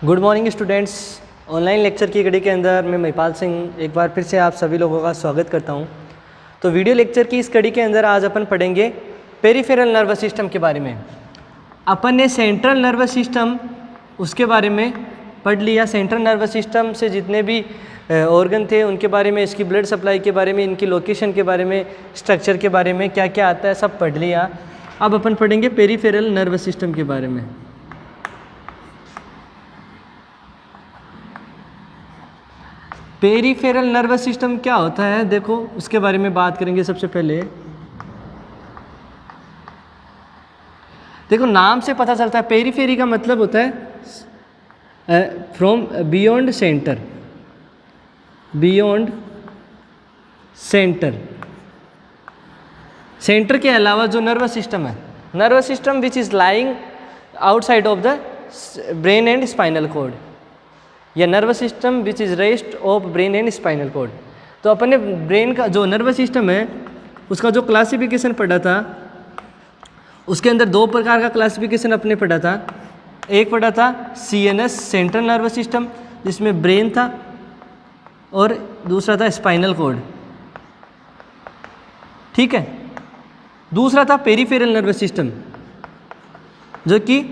Good morning students. Online lecture की कड़ी के अंदर मैं महिपाल सिंह एक बार फिर से आप सभी लोगों का स्वागत करता हूं। तो वीडियो लेक्चर की इस कड़ी के अंदर आज अपन पढ़ेंगे पेरिफेरल नर्वस सिस्टम के बारे में। अपन ने सेंट्रल नर्वस सिस्टम उसके बारे में पढ़ लिया। सेंट्रल नर्वस सिस्टम से जितने भी ऑर्गन थे उनके बारे में, इसकी ब्लड सप्लाई के बारे में, इनकी लोकेशन के बारे में, स्ट्रक्चर के बारे में, क्या क्या आता है सब पढ़ लिया। अब अपन पढ़ेंगे पेरिफेरल नर्वस सिस्टम के बारे में। पेरिफेरल नर्वस सिस्टम क्या होता है, देखो उसके बारे में बात करेंगे। सबसे पहले देखो नाम से पता चलता है, पेरिफेरी का मतलब होता है from beyond centre, beyond centre. Centre के अलावा जो नर्वस सिस्टम है, nervous system which is lying outside of the brain and spinal cord, या nervous system which is rest of brain and spinal cord. तो अपने ब्रेन का जो nervous system है उसका जो क्लासिफिकेशन पढ़ा था, उसके अंदर दो प्रकार का क्लासिफिकेशन अपने पढ़ा था। एक पढ़ा था CNS सेंट्रल नर्वस सिस्टम, जिसमें ब्रेन था, और दूसरा था स्पाइनल कॉर्ड। ठीक है। दूसरा था पेरिफेरल नर्वस सिस्टम, जो कि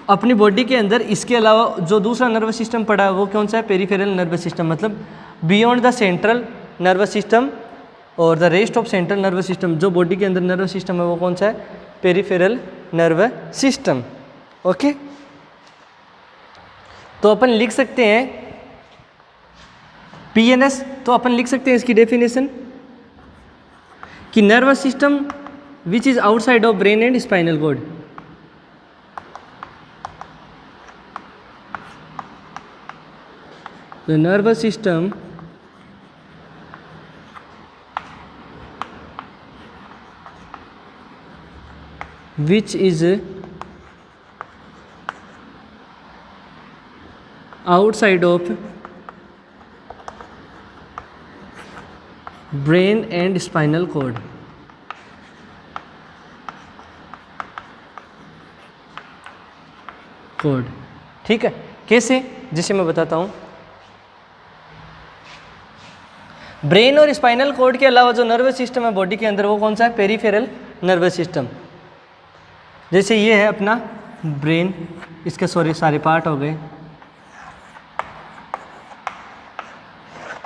अपनी बॉडी के अंदर इसके अलावा जो दूसरा नर्वस सिस्टम पड़ा है वो कौन सा है, पेरिफेरल नर्वस सिस्टम, मतलब beyond the central nervous system और the rest of central nervous system. जो बॉडी के अंदर नर्वस सिस्टम है वो कौन सा है, पेरिफेरल नर्वस सिस्टम। ओके। तो अपन लिख सकते हैं PNS, तो अपन लिख सकते हैं इसकी डेफिनेशन कि nervous system which is outside of brain and spinal cord. The nervous system which is outside of brain and spinal cord, ठीक है। कैसे, जिसे मैं बताता हूँ। ब्रेन और स्पाइनल कॉर्ड के अलावा जो नर्वस सिस्टम है बॉडी के अंदर वो कौन सा है, पेरिफेरल नर्वस सिस्टम। जैसे ये है अपना ब्रेन, इसके सारे पार्ट हो गए,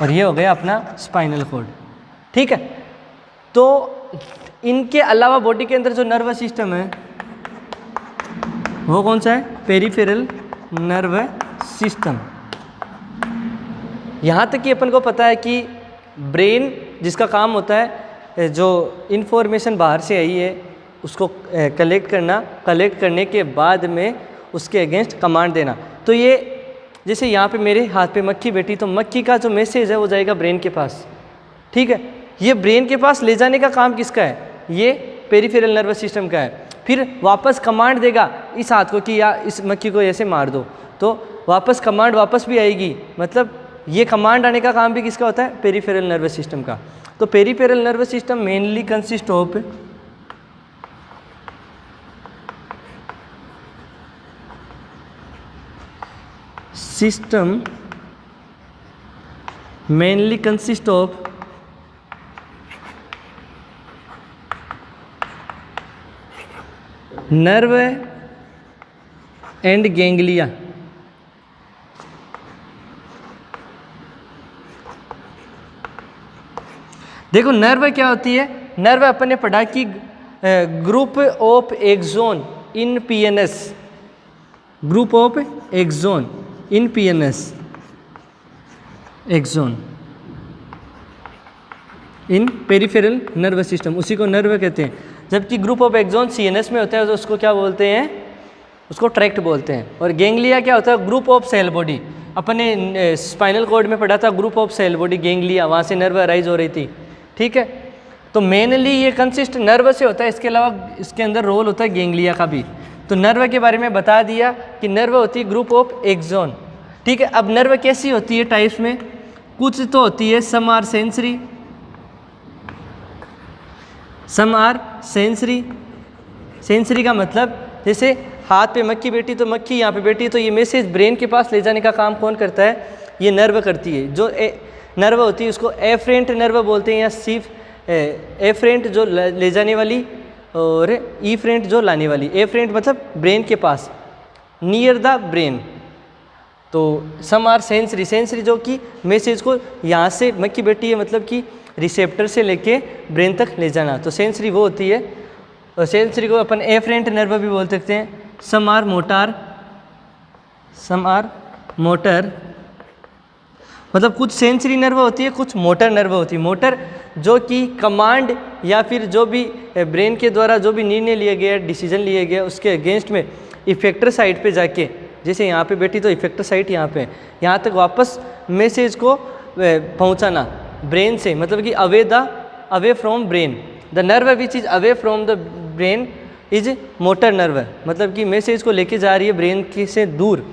और ये हो गया अपना स्पाइनल कॉर्ड। ठीक है। तो इनके अलावा बॉडी के अंदर जो नर्वस सिस्टम है वो कौन सा है, पेरिफेरल नर्वस सिस्टम। यहाँ तक कि अपन को पता है कि ब्रेन जिसका काम होता है जो इन्फॉर्मेशन बाहर से आई है उसको कलेक्ट करना, कलेक्ट करने के बाद में उसके अगेंस्ट कमांड देना। तो ये जैसे यहाँ पे मेरे हाथ पे मक्खी बैठी, तो मक्खी का जो मैसेज है वो जाएगा ब्रेन के पास। ठीक है। ये ब्रेन के पास ले जाने का काम किसका है, ये पेरिफेरल नर्वस सिस्टम का है। फिर वापस कमांड देगा इस हाथ को कि या इस मक्खी को ऐसे मार दो, तो वापस कमांड वापस भी आएगी। मतलब ये कमांड आने का काम भी किसका होता है, पेरिफेरल नर्वस सिस्टम का। तो peripheral nervous system mainly consist of nerve and ganglia. देखो नर्व क्या होती है, नर्व अपन ने पढ़ा कि group of axon in PNS, group of axon in PNS, axon in peripheral nervous system, उसी को नर्व कहते हैं। जबकि ग्रुप ऑफ एक्सोन CNS में होता है तो उसको क्या बोलते हैं, उसको ट्रैक्ट बोलते हैं। और गैंग्लिया क्या होता है, ग्रुप ऑफ सेल बॉडी। अपने स्पाइनल कॉर्ड में पढ़ा था group of cell body, ganglia, वहाँ से नर्व अराइज हो रही थी। ठीक है। तो मेनली ये कंसिस्ट नर्व से होता है, इसके अलावा इसके अंदर रोल होता है गैंग्लिया का भी। तो नर्व के बारे में बता दिया कि नर्व होती है ग्रुप ऑफ एक्सोन। ठीक है। अब नर्व कैसी होती है टाइप्स में, कुछ तो होती है some are sensory, some are sensory. Sensory का मतलब जैसे हाथ पे मक्खी बैठी तो मक्खी यहाँ पे बैठी है, तो ये मैसेज ब्रेन के पास ले जाने का काम कौन करता है? ये नर्व करती है। जो नर्व होती है उसको एफरेंट नर्व बोलते हैं, या सिर्फ एफरेंट जो ले जाने वाली और ईफरेंट जो लाने वाली। एफरेंट मतलब ब्रेन के पास, नियर द ब्रेन। तो सम आर सेंसरी, सेंसरी जो कि मैसेज को यहाँ से मक्खी बैठी है मतलब कि रिसेप्टर से लेके ब्रेन तक ले जाना, तो सेंसरी वो होती है। और सेंसरी को अपन एफरेंट नर्व भी बोल सकते हैं। Some are motor, some are motor मतलब कुछ सेंसरी नर्व होती है, कुछ मोटर नर्व होती है। मोटर जो कि कमांड या फिर जो भी ब्रेन के द्वारा जो भी निर्णय लिया गया, डिसीजन लिया गया, उसके अगेंस्ट में इफेक्टर साइट पे जाके, जैसे यहाँ पे बैठी तो इफेक्टर साइट यहाँ पे, यहाँ तक वापस मैसेज को पहुँचाना ब्रेन से, मतलब कि away from brain. The nerve which is away from the brain is motor nerve, मतलब कि मैसेज को लेके जा रही है ब्रेन के से दूर,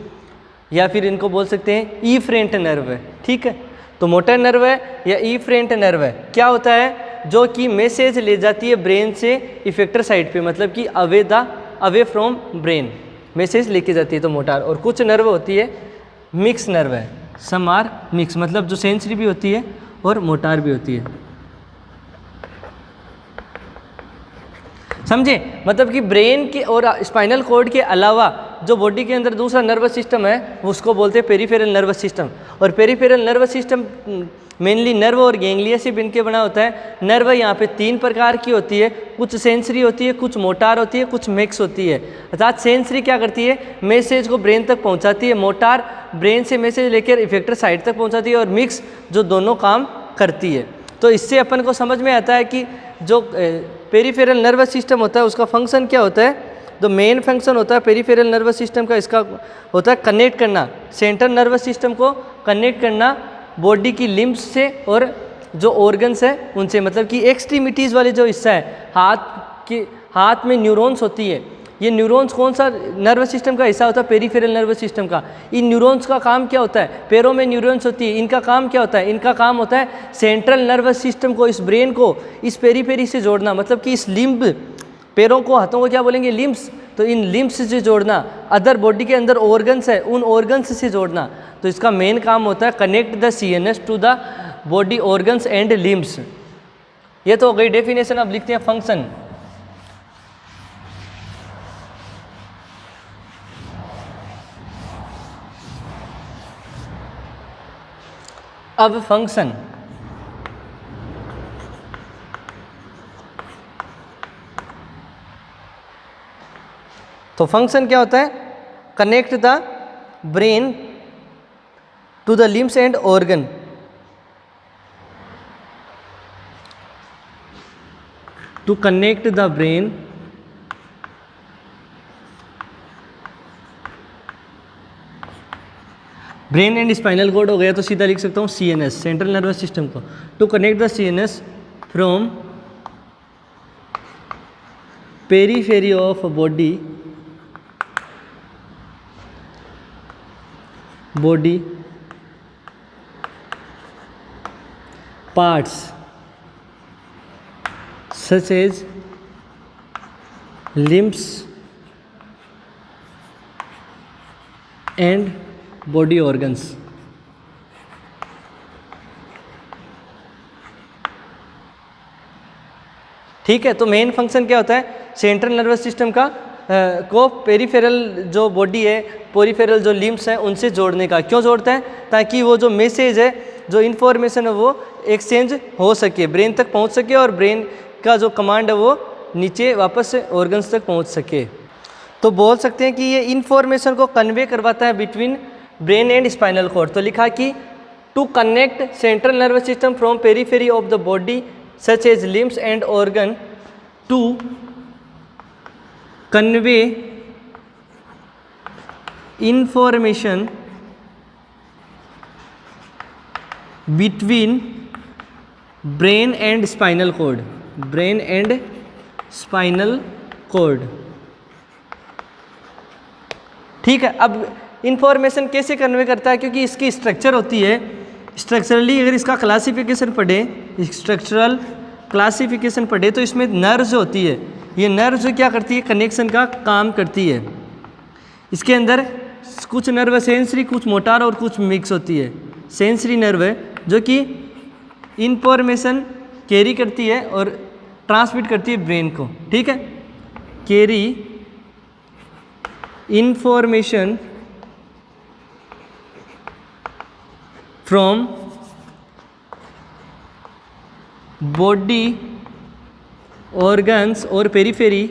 या फिर इनको बोल सकते हैं ईफरेंट नर्व है। ठीक है, तो मोटर नर्व है या ईफरेंट नर्व है, क्या होता है? जो कि मैसेज ले जाती है ब्रेन से इफेक्टर साइड पे, मतलब कि अवे फ्रॉम ब्रेन मैसेज लेके जाती है, तो मोटर। और कुछ नर्व होती है मिक्स नर्व है, सम आर मिक्स, मतलब जो सेंसरी भी होती है और मोटर भी होती है। समझे? मतलब कि ब्रेन के और स्पाइनल कॉर्ड के अलावा जो बॉडी के अंदर दूसरा नर्वस सिस्टम है उसको बोलते हैं पेरिफेरल नर्वस सिस्टम। और peripheral nervous system mainly nerve और गैंग्लिया से मिलकर बना होता है। नर्व यहाँ पे 3 प्रकार की होती है, कुछ सेंसरी होती है, कुछ मोटार होती है, कुछ मिक्स होती है। अर्थात सेंसरी क्या करती है? मैसेज को ब्रेन तक पहुँचाती है, मोटार ब्रेन से मैसेज लेकर इफेक्टर साइट तक पहुँचाती है, और मिक्स जो दोनों काम करती है। तो इससे अपन को समझ में आता है कि जो पेरिफेरल नर्वस सिस्टम होता है उसका फंक्शन क्या होता है। तो मेन फंक्शन होता है पेरिफेरल नर्वस सिस्टम का, इसका होता है कनेक्ट करना, सेंट्रल नर्वस सिस्टम को कनेक्ट करना बॉडी की लिम्स से और जो ऑर्गन्स है उनसे। मतलब कि एक्सट्रीमिटीज़ वाले जो हिस्सा है, हाथ में न्यूरॉन्स होती है, ये न्यूरॉन्स कौन सा नर्वस सिस्टम का हिस्सा होता है? पेरिफेरल नर्वस सिस्टम का। इन न्यूरॉन्स का काम क्या होता है? पैरों में न्यूरॉन्स होती है, इनका काम क्या होता है? इनका काम होता है सेंट्रल नर्वस सिस्टम को, इस ब्रेन को इस पेरीफेरी से जोड़ना, मतलब कि इस लिम्ब, पैरों को, हाथों को क्या बोलेंगे? लिम्स। तो इन लिम्स से जोड़ना, अदर बॉडी के अंदर ऑर्गन्स है उन ऑर्गन्स से जोड़ना। तो इसका मेन काम होता है connect the CNS to the body organs and limbs. ये तो हो गई डेफिनेशन। अब लिखते हैं फंक्शन। अब फंक्शन, तो फंक्शन क्या होता है? Connect the brain to the limbs and organ. To connect the brain brain and spinal cord हो गया, तो सीधा लिख सकता हूँ सीएनएस, सेंट्रल नर्वस सिस्टम को। To connect the CNS from periphery of body parts such as limbs and body organs। ठीक है, तो मेन फंक्शन क्या होता है? सेंट्रल नर्वस सिस्टम का को पेरिफेरल जो बॉडी है, पेरिफेरल जो लिम्स हैं उनसे जोड़ने का। क्यों जोड़ते हैं? ताकि वो जो मैसेज है, जो इन्फॉर्मेशन है वो एक्सचेंज हो सके, ब्रेन तक पहुंच सके, और ब्रेन का जो कमांड है वो नीचे वापस से ऑर्गन्स तक पहुंच सके। तो बोल सकते हैं कि ये इन्फॉर्मेशन को कन्वे करवाता है between brain and spinal cord. तो लिखा कि to connect central nervous system from periphery of the body such as limbs and organ to convey information between brain and spinal cord, brain and spinal cord. ठीक है, अब information कैसे convey करता है? क्योंकि इसकी स्ट्रक्चर होती है, स्ट्रक्चरली अगर इसका क्लासिफिकेशन पढ़े, स्ट्रक्चरल क्लासिफिकेशन पढ़े, तो इसमें नर्व्स होती है, ये नर्व्स क्या करती है? कनेक्शन का काम करती है। इसके अंदर कुछ नर्व सेंसरी, कुछ मोटार और कुछ मिक्स होती है। सेंसरी नर्व है जो कि इंफॉर्मेशन कैरी करती है और ट्रांसमिट करती है ब्रेन को, ठीक है। Carry information from body organs और periphery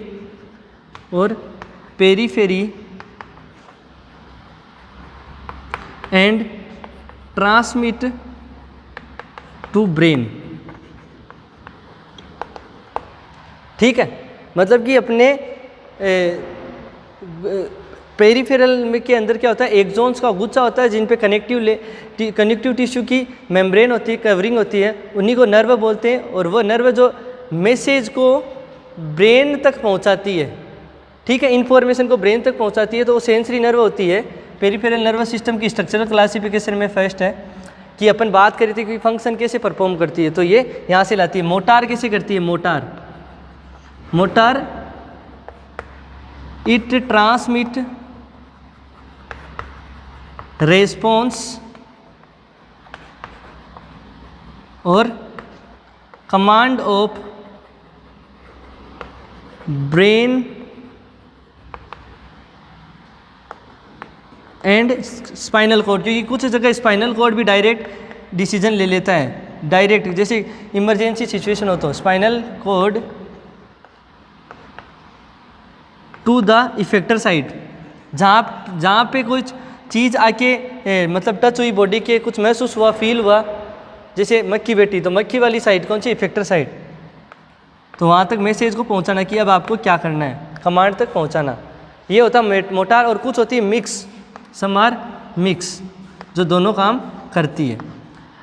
and transmit to brain, ठीक है। मतलब कि अपने पेरिफेरल में के अंदर क्या होता है, एक्सोन्स का गुच्छा होता है जिन पे कनेक्टिव टिश्यू की मेम्ब्रेन होती है, कवरिंग होती है, उन्हीं को नर्व बोलते हैं। और वो नर्व जो मैसेज को ब्रेन तक पहुंचाती है, ठीक है, इन्फॉर्मेशन को ब्रेन तक पहुंचाती है, तो वो सेंसरी नर्व होती है। पेरिफेरल नर्वस सिस्टम की स्ट्रक्चरल क्लासिफिकेशन में फर्स्ट है कि अपन बात करी थी कि फंक्शन कैसे परफॉर्म करती है, तो ये यहाँ से लाती है। मोटार कैसे करती है, मोटार इट ट्रांसमिट रेस्पॉन्स और command of brain and spinal cord, क्योंकि कुछ जगह स्पाइनल कॉर्ड भी डायरेक्ट डिसीजन ले लेता है, डायरेक्ट, जैसे इमरजेंसी सिचुएशन हो तो spinal cord to the effector site, जहाँ पे कुछ चीज़ आके मतलब टच हुई बॉडी के, कुछ महसूस हुआ, फील हुआ, जैसे मक्खी बैठी तो मक्खी वाली साइड कौन सी, इफेक्टर साइड, तो वहाँ तक मैसेज को पहुँचाना कि अब आपको क्या करना है, कमांड तक पहुँचाना, ये होता है मोटार। और कुछ होती है मिक्स, समार मिक्स, जो दोनों काम करती है।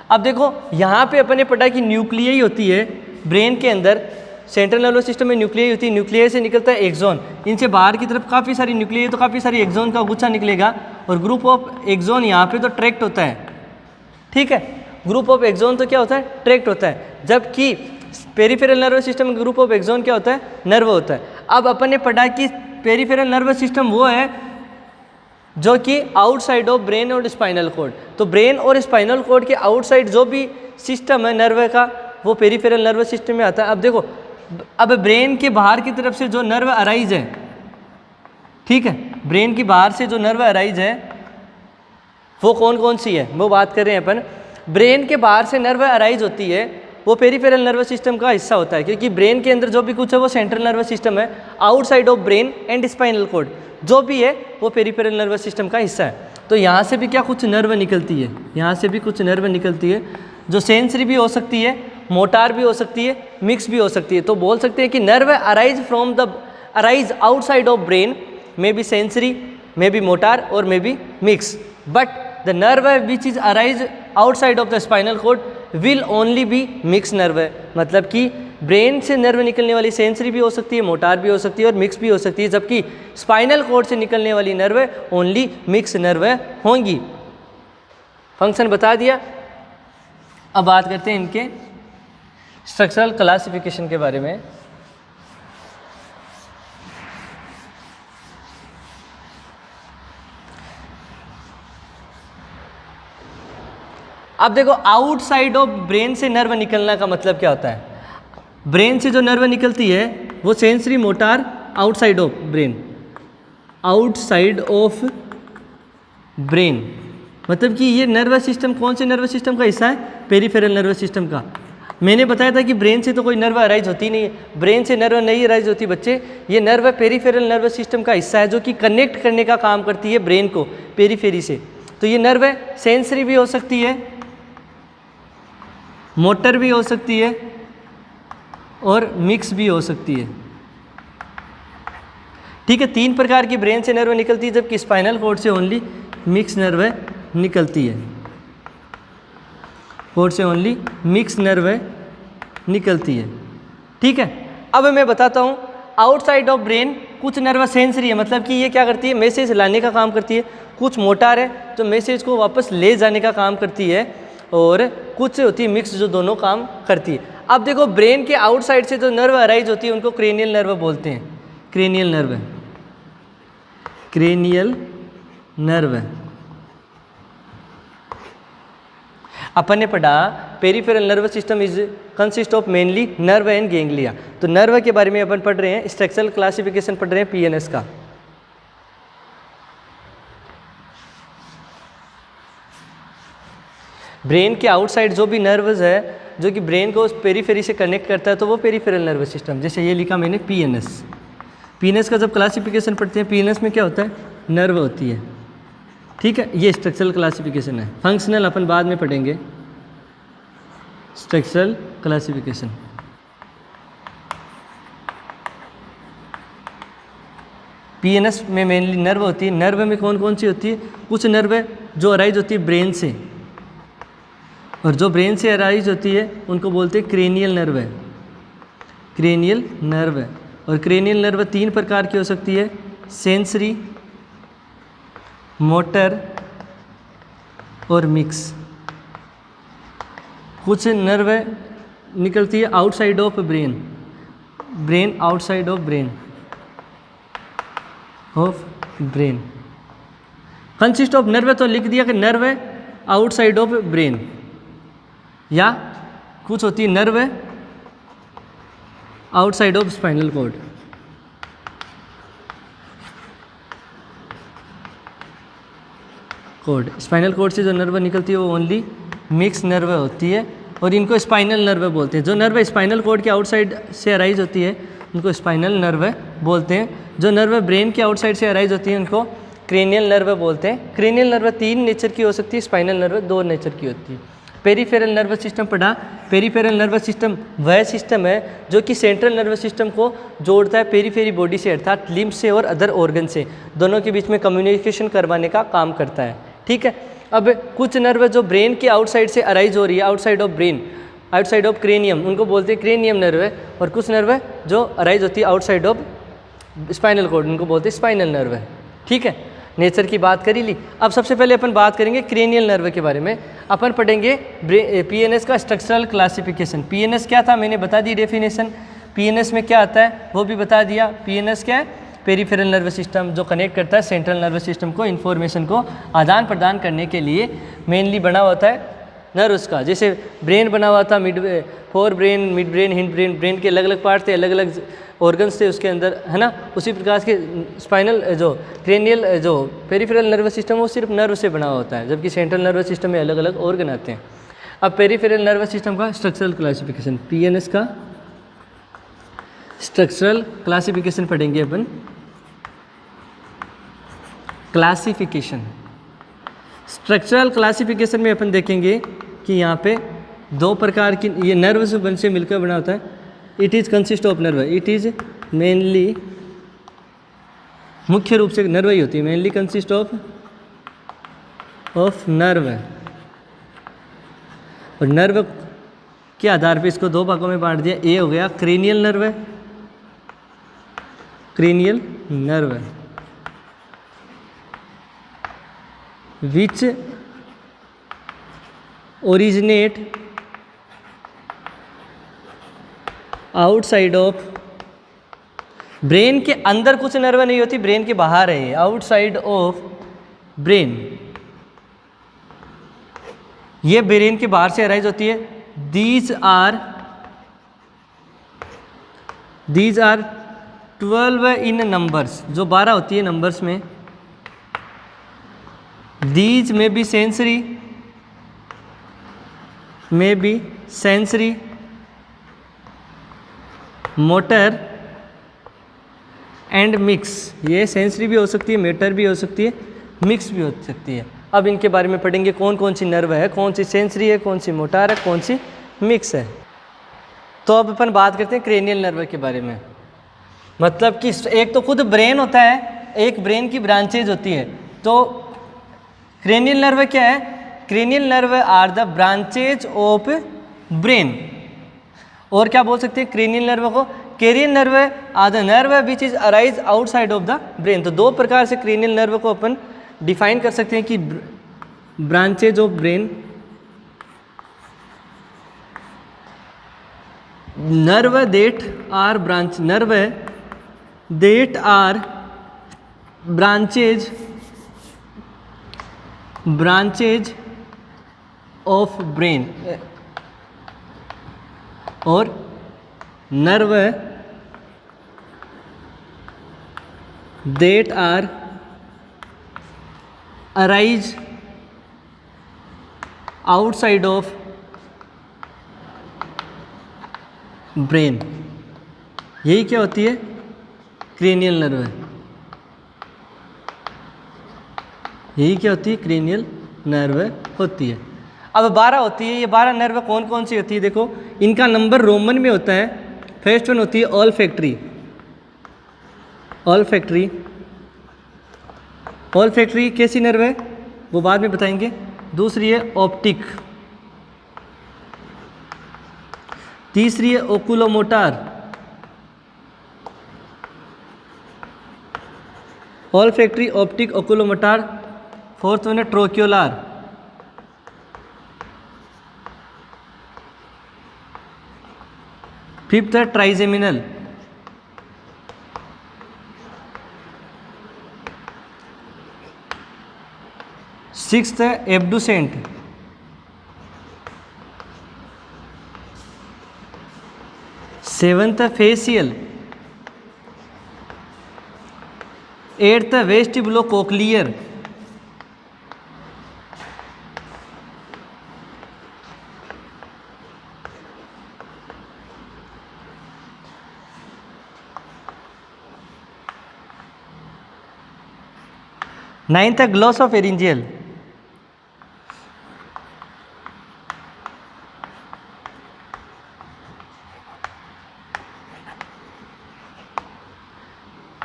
अब देखो यहाँ पे अपन ने पढ़ा कि न्यूक्लियई होती है ब्रेन के अंदर, सेंट्रल नर्वस सिस्टम में न्यूक्लियई होती है, न्यूक्लियई से निकलता है एक्सोन, इनसे बाहर की तरफ काफ़ी सारी न्यूक्लियई, तो काफ़ी सारी एक्सोन का गुच्छा निकलेगा, और ग्रुप ऑफ एक्सोन यहाँ पे तो ट्रैक्ट होता है, ठीक है। ग्रुप ऑफ एक्सोन तो क्या होता है, ट्रैक्ट होता है, जबकि पेरिफेरल नर्वस सिस्टम में ग्रुप ऑफ एक्सोन क्या होता है, नर्व होता है। अब अपन ने पढ़ा कि पेरिफेरल नर्वस सिस्टम वो है जो कि आउटसाइड ऑफ ब्रेन और स्पाइनल कॉर्ड, तो ब्रेन और स्पाइनल कॉर्ड के आउटसाइड जो भी सिस्टम है नर्व का, वो पेरिफेरल नर्वस सिस्टम में आता है। अब देखो, अब ब्रेन के बाहर की तरफ से जो नर्व अराइज है, ठीक है, ब्रेन की बाहर से जो नर्व अराइज है वो कौन कौन सी है, वो बात कर रहे हैं अपन। ब्रेन के बाहर से नर्व अराइज होती है, वो पेरिफेरल नर्वस सिस्टम का हिस्सा होता है, क्योंकि ब्रेन के अंदर जो भी कुछ है वो सेंट्रल नर्वस सिस्टम है, outside of brain and spinal cord जो भी है वो पेरिफेरल नर्वस सिस्टम का हिस्सा है। तो यहाँ से भी क्या कुछ नर्व निकलती है, यहाँ से भी कुछ नर्व निकलती है, जो सेंसरी भी हो सकती है, मोटार भी हो सकती है, मिक्स भी हो सकती है। तो बोल सकते हैं कि nerve arise outside of brain, may be sensory, may be motor और may be mix, but the nerve which is arise outside of the spinal cord will only be mix nerve है। मतलब कि ब्रेन से nerve निकलने वाली sensory भी हो सकती है, मोटार भी हो सकती है और मिक्स भी हो सकती है, जबकि स्पाइनल कॉर्ड से निकलने वाली नर्व ओनली मिक्स नर्व होंगी। फंक्शन बता दिया। अब बात करते हैं इनके स्ट्रक्चरल क्लासिफिकेशन के बारे में। अब देखो, आउटसाइड ऑफ ब्रेन से नर्व निकलना का मतलब क्या होता है। ब्रेन से जो नर्व निकलती है वो sensory, motor, outside of brain, outside of brain, मतलब कि ये नर्वस सिस्टम कौन से नर्वस सिस्टम का हिस्सा है, पेरिफेरल नर्वस सिस्टम का। मैंने बताया था कि ब्रेन से तो कोई नर्व अराइज होती नहीं है, ब्रेन से नर्व नहीं अराइज होती बच्चे, ये नर्व पेरिफेरल नर्वस सिस्टम का हिस्सा है जो कि कनेक्ट करने का काम करती है ब्रेन को पेरिफेरी से। तो ये नर्व सेंसरी भी हो सकती है, मोटर भी हो सकती है और मिक्स भी हो सकती है, ठीक है। 3 प्रकार की ब्रेन से नर्व निकलती है, जबकि स्पाइनल कॉर्ड से ओनली मिक्स नर्व निकलती है, कॉर्ड से ओनली मिक्स नर्व निकलती है, ठीक है। अब मैं बताता हूँ, आउटसाइड ऑफ ब्रेन कुछ नर्व सेंसरी है, मतलब कि ये क्या करती है, मैसेज लाने का काम करती है, कुछ मोटार है जो मैसेज को वापस ले जाने का काम करती है, और कुछ होती है मिक्स जो दोनों काम करती है। अब देखो, ब्रेन के आउटसाइड से जो नर्व अराइज होती है उनको क्रेनियल नर्व बोलते हैं, क्रेनियल नर्व। Cranial nerve. अपन ने पढ़ा peripheral nervous system is consist of mainly nerve and ganglia. तो नर्व के बारे में अपन पढ़ रहे हैं, स्ट्रक्चरल क्लासिफिकेशन पढ़ रहे हैं पीएनएस का। ब्रेन के आउटसाइड जो भी नर्व्स है जो कि ब्रेन को उस पेरीफेरी से कनेक्ट करता है, तो वो पेरिफेरल नर्वस सिस्टम। जैसे ये लिखा मैंने पीएनएस। पीएनएस का जब क्लासिफिकेशन पढ़ते हैं, पीएनएस में क्या होता है, नर्व होती है, ठीक है। ये स्ट्रक्चरल क्लासिफिकेशन है। फंक्शनल अपन बाद में पढ़ेंगे, स्ट्रक्चरल क्लासिफिकेशन। पीएनएस में मेनली नर्व होती है। नर्व में कौन कौन सी होती है, कुछ नर्व है जो अराइज होती है ब्रेन से, और जो ब्रेन से अराइज होती है उनको बोलते हैं क्रेनियल नर्व है, क्रेनियल नर्व है। और क्रेनियल नर्व 3 प्रकार की हो सकती है, सेंसरी, मोटर और मिक्स। कुछ नर्व निकलती है outside of brain, brain outside of brain, of brain. Consist of nerve तो लिख दिया कि नर्व है आउटसाइड ऑफ ब्रेन, या कुछ होती है nerve outside of spinal cord. Spinal cord से जो नर्व निकलती है वो ओनली मिक्स नर्व होती है, और इनको स्पाइनल नर्व बोलते हैं। जो नर्व स्पाइनल कॉर्ड के आउटसाइड से अराइज होती है उनको स्पाइनल नर्व बोलते हैं। जो नर्व ब्रेन के आउटसाइड से अराइज होती है उनको क्रेनियल नर्व बोलते हैं। क्रेनियल नर्व 3 नेचर की हो सकती है, स्पाइनल नर्व 2 नेचर की होती है। पेरिफेरल नर्वस सिस्टम पढ़ा। पेरिफेरल नर्वस सिस्टम वह सिस्टम है जो कि सेंट्रल नर्वस सिस्टम को जोड़ता है पेरीफेरी बॉडी से, अर्थात लिम्ब से और अदर ऑर्गन से, दोनों के बीच में कम्युनिकेशन करवाने का काम करता है, ठीक है। अब कुछ नर्व जो ब्रेन के आउटसाइड से अराइज हो रही है, outside of brain, outside of cranium, उनको बोलते हैं क्रेनियम नर्व है। और कुछ नर्व जो अराइज होती है आउटसाइड ऑफ स्पाइनल कॉर्ड, उनको बोलते हैं स्पाइनल नर्व है, ठीक है। नेचर की बात करी ली। अब सबसे पहले अपन बात करेंगे क्रेनियल नर्व के बारे में। अपन पढ़ेंगे पीएनएस का स्ट्रक्चरल क्लासिफिकेशन। पीएनएस क्या था मैंने बता दी डेफिनेशन। पीएनएस में क्या आता है वो भी बता दिया। पीएनएस क्या है, पेरिफेरल नर्वस सिस्टम, जो कनेक्ट करता है सेंट्रल नर्वस सिस्टम को, इन्फॉर्मेशन को आदान प्रदान करने के लिए मेनली बना होता है नर्व्स का। जैसे ब्रेन बना हुआ था fore brain, mid brain, hind brain, brain के अलग अलग पार्ट थे, अलग अलग ऑर्गन्स थे उसके अंदर, है ना। उसी प्रकार के स्पाइनल जो क्रेनियल जो पेरिफेरल नर्वस सिस्टम वो सिर्फ नर्व से बना होता है, जबकि सेंट्रल नर्वस सिस्टम में अलग अलग ऑर्गन आते हैं। अब पेरिफेरल नर्वस सिस्टम का स्ट्रक्चरल क्लासिफिकेशन, पीएनएस का स्ट्रक्चरल क्लासिफिकेशन पढ़ेंगे अपन। क्लासिफिकेशन, स्ट्रक्चरल क्लासिफिकेशन में अपन देखेंगे कि यहाँ पे 2 प्रकार की ये नर्व से मिलकर बना होता है। It is consist of nerve, it is mainly, मुख्य रूप से नर्व ही होती है, मेनली कंसिस्ट ऑफ नर्व। और नर्व के आधार पे इसको 2 भागों में बांट दिया। ए हो गया cranial nerve, cranial nerve which originate outside of brain के अंदर कुछ नर्व नहीं होती, ब्रेन के बाहर है ये, आउटसाइड ऑफ ब्रेन, ये ब्रेन के बाहर से अराइज होती है। दीज आर 12 इन नंबर्स, जो 12 होती है नंबर्स में। These may be sensory, may be sensory, motor and mix. ये सेंसरी भी हो सकती है, मोटर भी हो सकती है, मिक्स भी हो सकती है। अब इनके बारे में पढ़ेंगे कौन कौन सी नर्व है, कौन सी सेंसरी है, कौन सी मोटर है, कौन सी मिक्स है। तो अब अपन बात करते हैं क्रेनियल नर्व के बारे में। मतलब कि एक तो खुद ब्रेन होता है, एक ब्रेन की ब्रांचेज होती है। तो क्रेनियल नर्व क्या है, cranial nerve are the branches of brain. और क्या बोल सकते हैं क्रेनियल नर्व को, cranial nerve are the nerve which is arise outside of the brain. तो 2 प्रकार से क्रेनियल नर्व को अपन डिफाइन कर सकते हैं कि branches of brain, nerve that are branch, nerve that are branches of brain और nerve that are arise outside of brain। यही क्या होती है? क्रेनियल नर्व है। यही क्या होती है? क्रेनियल नर्व होती है। अब 12 होती है। ये 12 नर्व कौन कौन सी होती है? देखो, इनका नंबर रोमन में होता है। फर्स्ट वन होती है ऑल्फैक्टरी। ऑल्फैक्टरी कैसी नर्व है वो बाद में बताएंगे। दूसरी है ऑप्टिक। तीसरी है oculomotor. Olfactory, optic, oculomotor. Fourth one है ट्रोक्योलार। फिफ्थ है ट्राइजेमिनल। सिक्स्थ है एब्डुसेंट। सेवंथ है फेसियल। एट्थ है वेस्टिबुलोकोक्लियर। नाइन्थ है ग्लोसोफेरिंजियल।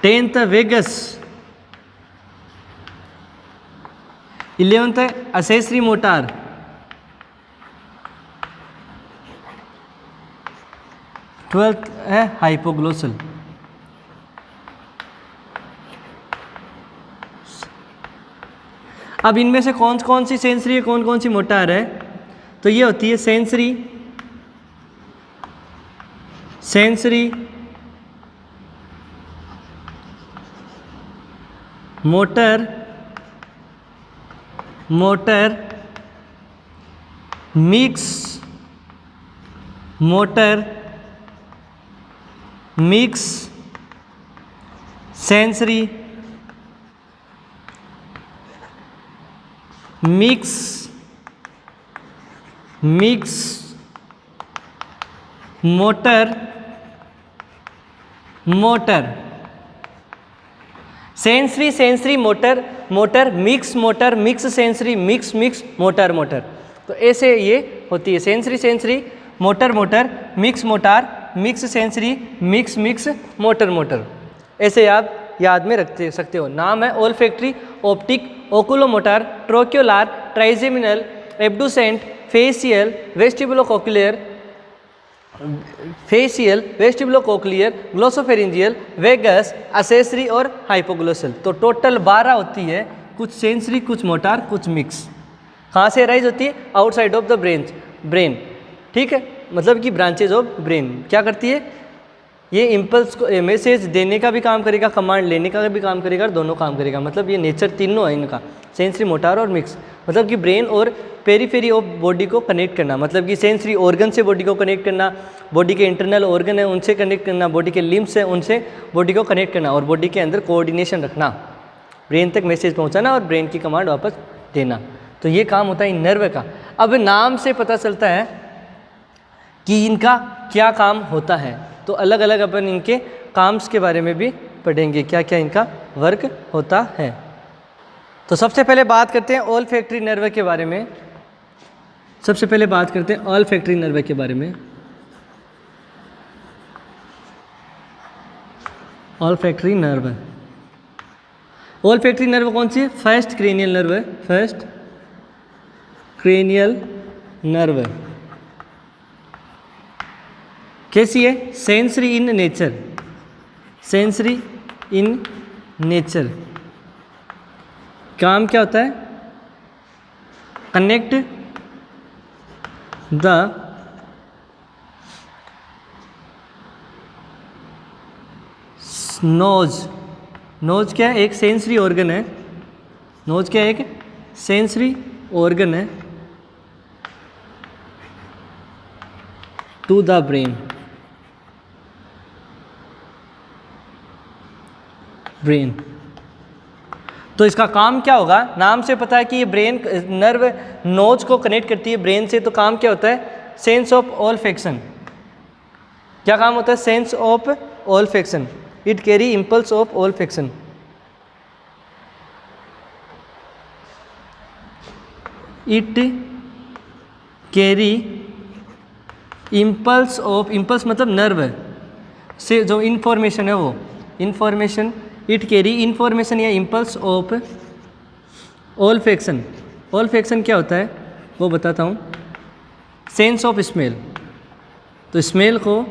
10th है वेगस। 11th है असेसरी मोटार। 12th है हाइपोग्लोसल। अब इनमें से कौन कौन सी सेंसरी है, कौन कौन सी मोटार है? तो ये होती है sensory, motor, mix sensory, mix motor sensory motor mix sensory mix motor. तो ऐसे ये होती है sensory motor mix motor mix sensory mix motor. ऐसे आप याद में रख सकते हो। नाम है olfactory, optic, oculomotor, trochlear, trigeminal, abducent, facial, vestibulocochlear, glossopharyngeal, vagus, accessory और हाइपोग्लोसल। तो टोटल 12 होती है। कुछ सेंसरी, कुछ मोटार, कुछ मिक्स। कहाँ से राइज होती है? Outside of the brain. ठीक है, मतलब कि ब्रांचेज ऑफ ब्रेन क्या करती है? ये इम्पल्स को मैसेज देने का भी काम करेगा, कमांड लेने का भी काम करेगा, और दोनों काम करेगा। मतलब ये नेचर तीनों है इनका, सेंसरी, मोटार और मिक्स। मतलब कि ब्रेन और पेरीफेरी ऑफ बॉडी को कनेक्ट करना, मतलब कि सेंसरी ऑर्गन से बॉडी को कनेक्ट करना, बॉडी के इंटरनल ऑर्गन है उनसे कनेक्ट करना, बॉडी के लिम्स है उनसे बॉडी को कनेक्ट करना, और बॉडी के अंदर कोऑर्डिनेशन रखना, ब्रेन तक मैसेज पहुंचाना और ब्रेन की कमांड वापस देना। तो ये काम होता है इन नर्व का। अब नाम से पता चलता है कि इनका क्या काम होता है। तो अलग अलग अपन इनके काम्स के बारे में भी पढ़ेंगे, क्या क्या इनका वर्क होता है। तो सबसे पहले बात करते हैं ओल्फैक्टरी नर्व के बारे में। ओल्फैक्टरी नर्व के बारे में। ओल्फैक्टरी नर्व कौन सी है? फर्स्ट क्रेनियल नर्व है। फर्स्ट क्रेनियल नर्व कैसी है? Sensory in nature. काम क्या होता है? कनेक्ट द नोज नोज क्या है? एक सेंसरी ऑर्गन है। नोज क्या है? एक सेंसरी ऑर्गन है टू द ब्रेन। ब्रेन तो इसका काम क्या होगा? नाम से पता है कि ये ब्रेन नर्व नोज को कनेक्ट करती है ब्रेन से। तो काम क्या होता है? Sense of olfaction. क्या काम होता है? Sense of olfaction. It carry impulse of olfaction. It carry impulse of, impulse मतलब नर्व से जो इंफॉर्मेशन है वो इंफॉर्मेशन। इट कैरी इंफॉर्मेशन या इम्पल्स ऑफ ऑल्फैक्शन। ऑल्फैक्शन क्या होता है वो बताता हूँ। सेंस ऑफ स्मेल, तो स्मेल को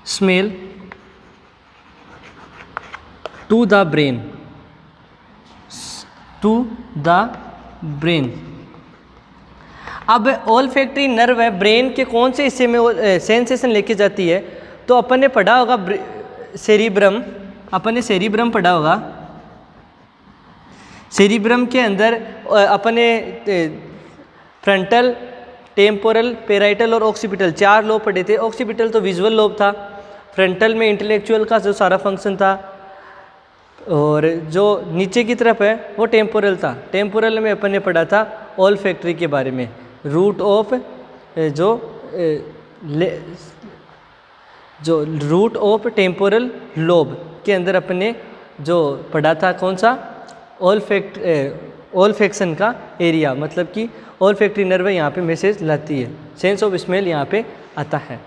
smell to the brain, to the brain. अब ऑल्फैक्टरी नर्व है ब्रेन के कौन से हिस्से में सेंसेशन लेके जाती है? तो अपन ने पढ़ा होगा सेरिब्रम, अपन ने सेरिब्रम पढ़ा होगा। सेरिब्रम के अंदर अपन ने फ्रंटल, टेम्पोरल, पेराइटल और ऑक्सीपिटल 4 लोब पढ़े थे। ऑक्सीपिटल तो विजुअल लोब था, फ्रंटल में इंटेलेक्चुअल का जो सारा फंक्शन था, और जो नीचे की तरफ है वो टेम्पोरल था। टेम्पोरल में अपन ने पढ़ा था ऑल्फैक्टरी के बारे में, रूट ऑफ जो रूट ऑफ टेम्पोरल लोब के अंदर अपन ने जो पढ़ा था कौन सा? ऑल्फैक्शन का एरिया, मतलब कि ऑल्फैक्टरी नर्व यहाँ पे मैसेज लाती है, सेंस ऑफ स्मेल यहाँ पे आता है।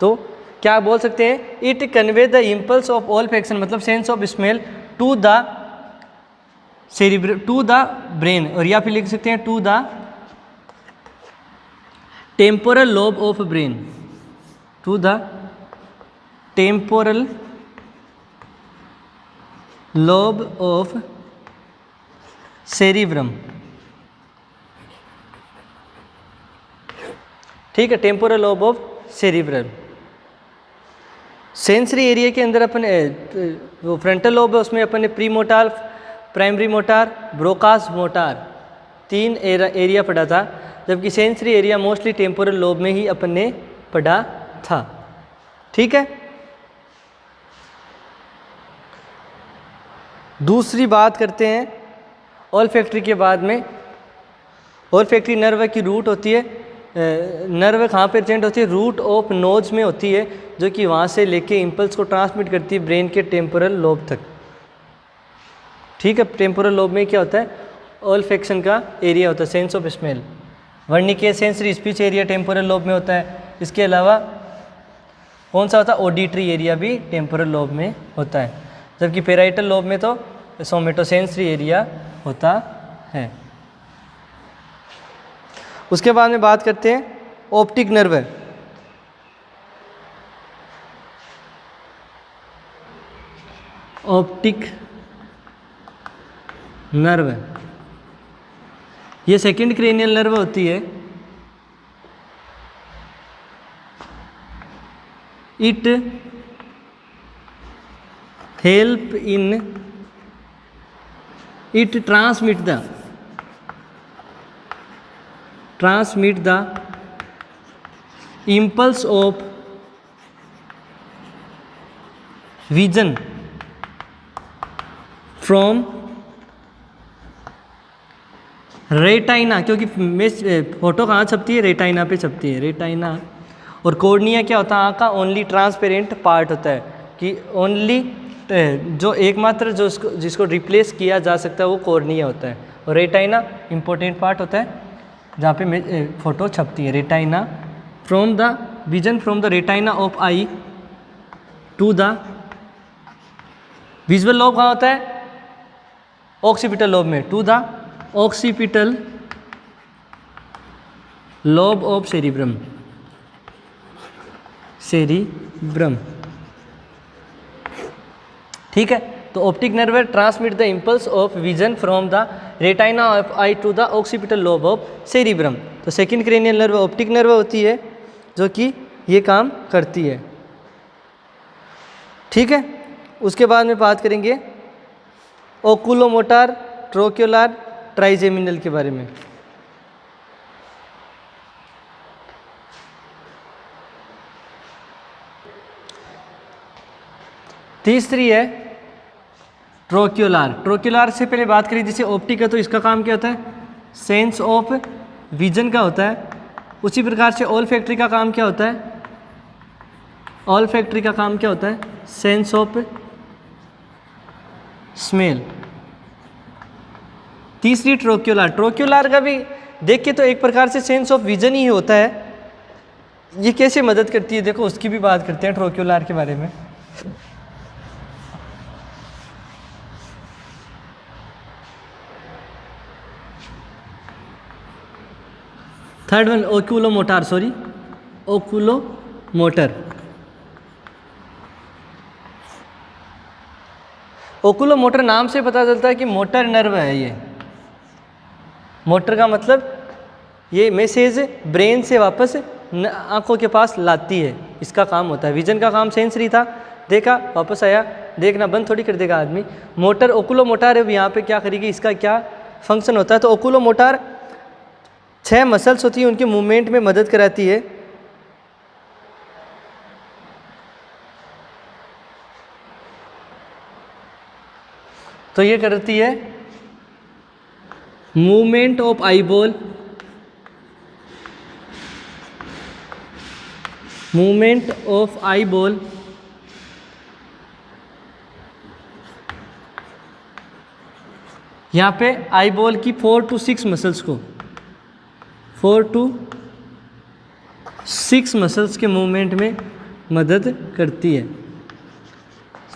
तो क्या बोल सकते हैं? It convey the impulse of olfaction, मतलब sense of smell to the cerebrum, to the brain, और या फिर लिख सकते हैं to the temporal lobe of brain, to the temporal lobe of cerebrum. ठीक है, temporal lobe of cerebrum. Sensory area के अंदर अपन वो फ्रंटल लोब है, उसमें अपन ने pre motor, primary motor, Broca's motor 3 area पढ़ा था, जबकि sensory area mostly temporal lobe में ही अपन ने पढ़ा था। ठीक है, दूसरी बात करते हैं ऑल्फैक्टरी के बाद में। ऑल्फैक्टरी नर्व की रूट होती है, नर्व कहाँ पे प्रेजेंट होती है? रूट ऑफ नोज में होती है, जो कि वहाँ से लेके इम्पल्स को ट्रांसमिट करती है ब्रेन के टेम्पोरल लोब तक। ठीक है, टेम्पोरल लोब में क्या होता है? ऑल्फैक्शन का एरिया होता है, sense of smell. Wernicke sensory speech area temporal lobe में होता है। इसके अलावा कौन सा होता है? ऑडिटरी एरिया भी टेम्पोरल लोब में होता है, जबकि पेराइटल लोब में तो सोमेटोसेंसरी एरिया होता है। उसके बाद में बात करते हैं ऑप्टिक नर्व। ऑप्टिक नर्व ये सेकंड क्रेनियल नर्व होती है। It help in, it transmit the impulse of vision from retina, क्योंकि फोटो कहाँ छपती है? रेटाइना पे छपती है, रेटाइना। और कोर्निया क्या होता है? आँख का ओनली ट्रांसपेरेंट पार्ट होता है, कि ओनली जो एकमात्र जो जिसको रिप्लेस किया जा सकता है वो कोर्निया होता है, और रेटाइना इंपॉर्टेंट पार्ट होता है जहाँ पे फोटो छपती है। Retina from the vision from the retina of eye to the visual lobe कहाँ होता है? ऑक्सीपिटल लोब में, to the occipital lobe of cerebrum, cerebrum. ठीक है, तो optic nerve transmit the impulse of vision from the retina of eye to the occipital lobe of cerebrum. तो second cranial nerve optic nerve होती है, जो कि ये काम करती है। ठीक है। उसके बाद में बात करेंगे ओकुलोमोटर, ट्रोक्युलर, ट्राइजेमिनल के बारे में। तीसरी है ट्रोक्युलर। ट्रोक्युलर से पहले बात करें, जैसे ऑप्टिक है तो इसका काम क्या होता है, सेंस ऑफ विजन का होता है। उसी प्रकार से ऑल्फैक्टरी का काम क्या होता है, ऑल्फैक्टरी का काम क्या होता है, सेंस ऑफ स्मेल। तीसरी ट्रोक्युलर। ट्रोक्युलर का भी देख के तो एक प्रकार से सेंस ऑफ विजन ही होता है। ये कैसे मदद करती है, देखो उसकी भी बात करते हैं ट्रोक्युलर के बारे में। Third one oculomotor, sorry oculomotor. Oculomotor नाम से पता चलता है कि मोटर नर्व है ये। मोटर का मतलब ये मैसेज ब्रेन से वापस आंखों के पास लाती है, इसका काम होता है। विजन का काम सेंसरी था, देखा वापस आया, देखना बंद थोड़ी कर देगा आदमी। मोटर ओकुलोमोटर है, यहाँ पे क्या करेगी, इसका क्या फंक्शन होता है। तो ओकुलोमोटर 6 मसल्स होती हैं, उनके मूवमेंट में मदद कराती है। तो ये करती है movement of eyeball, movement of eyeball, यहाँ पे आईबॉल की 4 to 6 मसल्स को, 4 to 6 मसल्स के मूवमेंट में मदद करती है।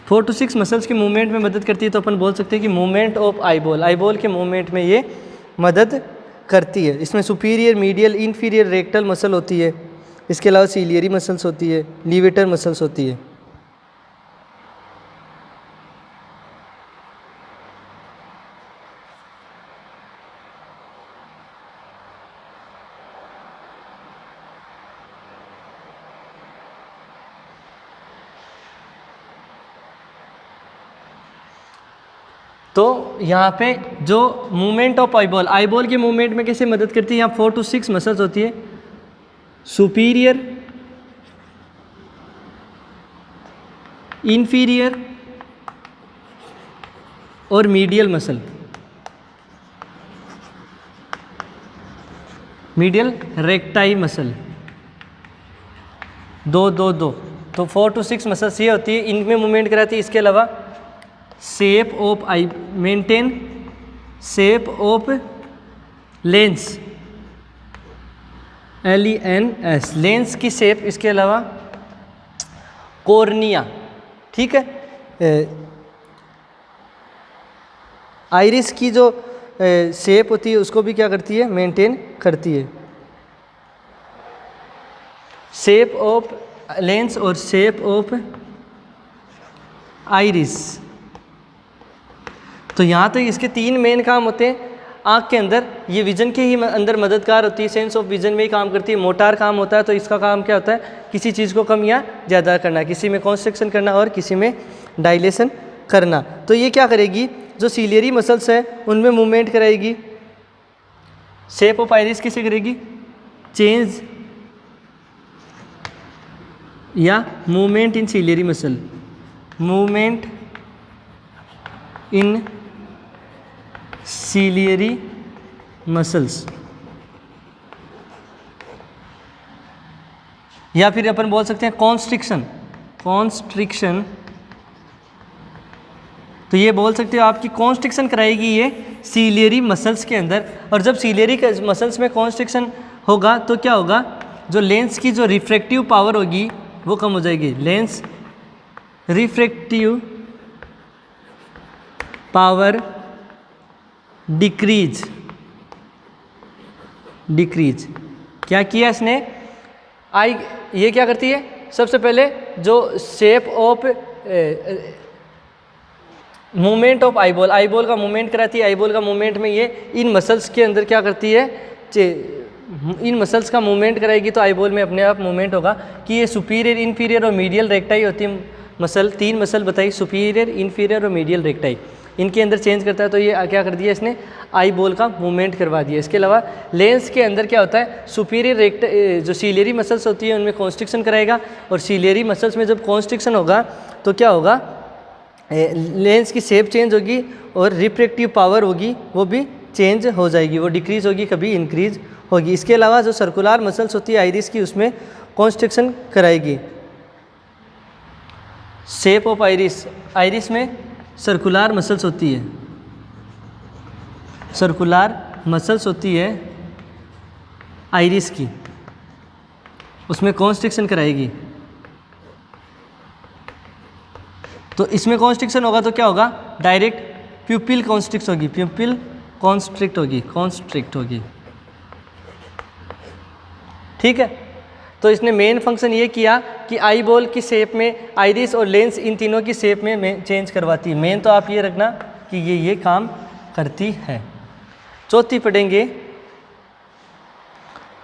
4 to 6 मसल्स के मूवमेंट में मदद करती है, तो अपन बोल सकते हैं कि मूवमेंट ऑफ आईबॉल, आईबॉल के मूवमेंट में ये मदद करती है। इसमें superior, medial, inferior rectal muscle होती है। इसके अलावा सीलियरी मसल्स होती है, लीवेटर मसल्स होती है। तो यहाँ पे जो मूवमेंट ऑफ आईबॉल, आईबॉल के मूवमेंट में कैसे मदद करती है, यहाँ 4 to 6 मसल्स होती है। सुपीरियर, इन्फीरियर और medial muscle, medial recti muscle, 2 2 2। तो 4 to 6 मसल्स ये होती है, इनमें मूवमेंट कराती है। इसके अलावा shape of I, maintain shape of lens, LENS, lens की शेप। इसके अलावा कॉर्निया, ठीक है, आइरिस की जो शेप होती है उसको भी क्या करती है, मेंटेन करती है। शेप ऑफ लेंस और शेप ऑफ आइरिस। तो यहाँ तो इसके 3 मेन काम होते हैं आँख के अंदर। ये विजन के ही अंदर मददगार होती है, सेंस ऑफ विजन में ही काम करती है। मोटार काम होता है, तो इसका काम क्या होता है, किसी चीज़ को कम या ज़्यादा करना, किसी में कॉन्स्ट्रिक्शन करना और किसी में डायलेशन करना। तो ये क्या करेगी, जो सीलियरी मसल्स है उनमें मूवमेंट कराएगी। शेप ऑफ आइरिस किसे करेगी, चेंज या movement in ciliary muscle, movement in ciliary muscles. या फिर अपन बोल सकते हैं कॉन्स्ट्रिक्शन, कॉन्स्ट्रिक्शन। तो ये बोल सकते हो आपकी कॉन्स्ट्रिक्शन कराएगी ये सीलियरी मसल्स के अंदर। और जब सीलियरी मसल्स में कॉन्स्ट्रिक्शन होगा तो क्या होगा, जो लेंस की जो रिफ्रैक्टिव पावर होगी वो कम हो जाएगी। Lens refractive power decrease, decrease. क्या किया इसने, आई ये क्या करती है, सबसे पहले जो shape of movement of eyeball, eyeball का मूवमेंट कराती है। आईबॉल का मूवमेंट में ये इन मसल्स के अंदर क्या करती है, इन मसल्स का मूवमेंट कराएगी, तो आईबॉल में अपने आप मूवमेंट होगा कि ये सुपीरियर, इन्फीरियर और मीडियल रेक्टाई होती है मसल, 3 मसल बताई, सुपीरियर, इन्फीरियर और मीडियल रेक्टाई, इनके अंदर चेंज करता है। तो ये क्या कर दिया इसने, आई बॉल का मूवमेंट करवा दिया। इसके अलावा लेंस के अंदर क्या होता है, सुपीरियर जो सीलियरी मसल्स होती है उनमें कॉन्स्ट्रिक्शन कराएगा, और सीलियरी मसल्स में जब कॉन्स्ट्रिक्शन होगा तो क्या होगा, लेंस की शेप चेंज होगी और रिफ्रैक्टिव पावर होगी वो भी चेंज हो जाएगी, वो डिक्रीज़ होगी कभी इंक्रीज होगी। इसके अलावा जो सर्कुलर मसल्स होती है आइरिस की, उसमें कॉन्स्ट्रिक्शन कराएगी। शेप ऑफ आइरिस, आइरिस में सर्कुलर मसल्स होती है, सर्कुलर मसल्स होती है आइरिस की, उसमें कॉन्स्ट्रिक्शन कराएगी। तो इसमें कॉन्स्ट्रिक्शन होगा तो क्या होगा, डायरेक्ट प्यूपिल कॉन्स्ट्रिक्ट होगी, प्यूपिल कॉन्स्ट्रिक्ट होगी, कॉन्स्ट्रिक्ट होगी। ठीक है, तो इसने मेन फंक्शन ये किया कि आई बॉल की शेप में आइरिस और लेंस इन तीनों की शेप में चेंज करवाती है। मेन तो आप ये रखना कि ये काम करती है। चौथी पढ़ेंगे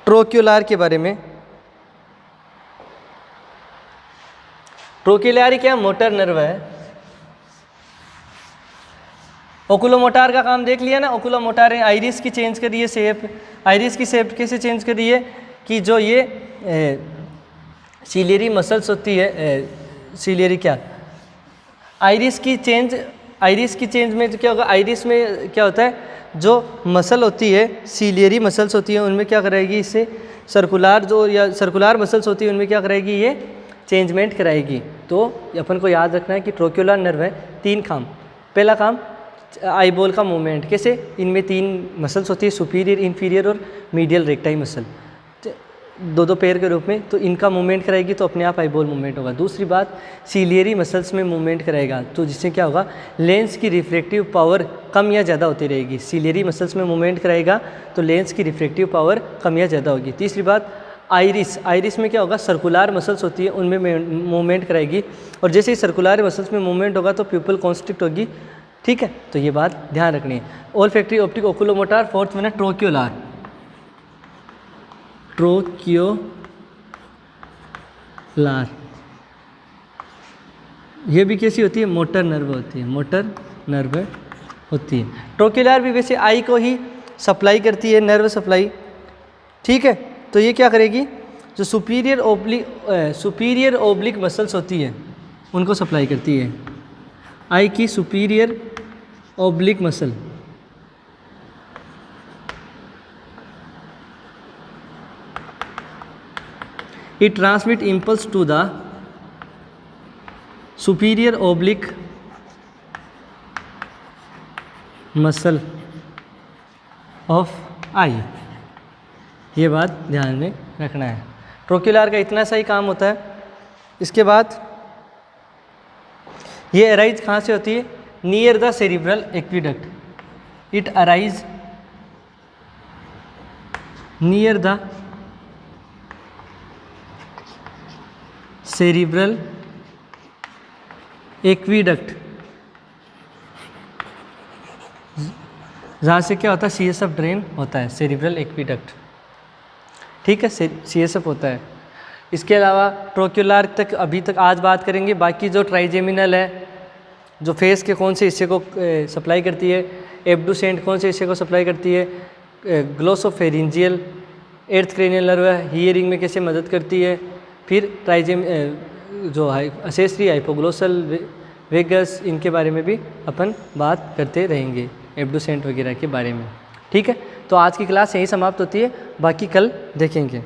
ट्रोक्युलर के बारे में। ट्रोक्युलर क्या, मोटर नर्व है। ओकुलोमोटार का काम देख लिया ना, ओकुलोमोटार है आइरिस की चेंज कर रही है शेप। आइरिस की शेप कैसे चेंज कर रही है कि जो ये सीलियरी मसल्स होती है, सीलियरी क्या, आइरिस की चेंज में क्या होगा, आइरिस में क्या होता है, जो मसल होती है सीलियरी मसल्स होती है उनमें क्या कराएगी, इससे सर्कुलर जो या सर्कुलर मसल्स होती है उनमें क्या कराएगी, ये चेंजमेंट कराएगी। तो अपन को याद रखना है कि ट्रोक्युलर नर्व है, 3 काम। पहला काम आई बॉल का मूवमेंट, कैसे, इनमें 3 मसल्स होती है, सुपीरियर, इन्फीरियर और मीडियल रेक्टाई मसल, 2-2 पेयर के रूप में। तो इनका मूवमेंट कराएगी तो अपने आप आई बॉल मूवमेंट होगा। दूसरी बात, सीलियरी मसल्स में मूवमेंट कराएगा तो जिससे क्या होगा, लेंस की रिफ्रैक्टिव पावर कम या ज़्यादा होती रहेगी। सीलियरी मसल्स में मूवमेंट कराएगा तो लेंस की रिफ्रैक्टिव पावर कम या ज़्यादा होगी। तीसरी बात, आइरिस में क्या होगा, सर्कुलर मसल्स होती है उनमें मूवमेंट कराएगी, और जैसे ही सर्कुलर मसल्स में मूवमेंट होगा तो प्यूपिल कॉन्स्ट्रिक्ट होगी। ठीक है, तो ये बात ध्यान रखनी है। Olfactory, optic, oculomotor. फोर्थ में ना ट्रोक्युलर, ये भी कैसी होती है, मोटर नर्व होती है, मोटर नर्व होती है। ट्रोक्युलर भी वैसे आई को ही सप्लाई करती है, नर्व सप्लाई। ठीक है, तो ये क्या करेगी, जो सुपीरियर ओब्लिक मसल्स होती है उनको सप्लाई करती है, आई की superior oblique muscle. It transmit impulse to the superior oblique muscle of eye। ये बात ध्यान में रखना है। ट्रोक्युलर का इतना सा ही काम होता है। इसके बाद ये अराइज कहाँ से होती है, near the cerebral aqueduct. It arise near the cerebral aqueduct, जहाँ से क्या होता है, CSF ड्रेन होता है, सेरिब्रल एक्विडक्ट। ठीक है, CSF होता है। इसके अलावा ट्रोक्युलर तक अभी तक आज बात करेंगे। बाकी जो ट्राइजेमिनल है, जो फेस के कौन से हिस्से को सप्लाई करती है, एब्डुसेंट कौन से हिस्से को सप्लाई करती है, glossopharyngeal, eighth cranial nerve hearing में कैसे मदद करती है, फिर ट्राइजेम जो असेसरी हाइपोग्लोसल वेगस, इनके बारे में भी अपन बात करते रहेंगे, एब्डुसेंट वगैरह के बारे में। ठीक है, तो आज की क्लास यहीं समाप्त होती है, बाकी कल देखेंगे।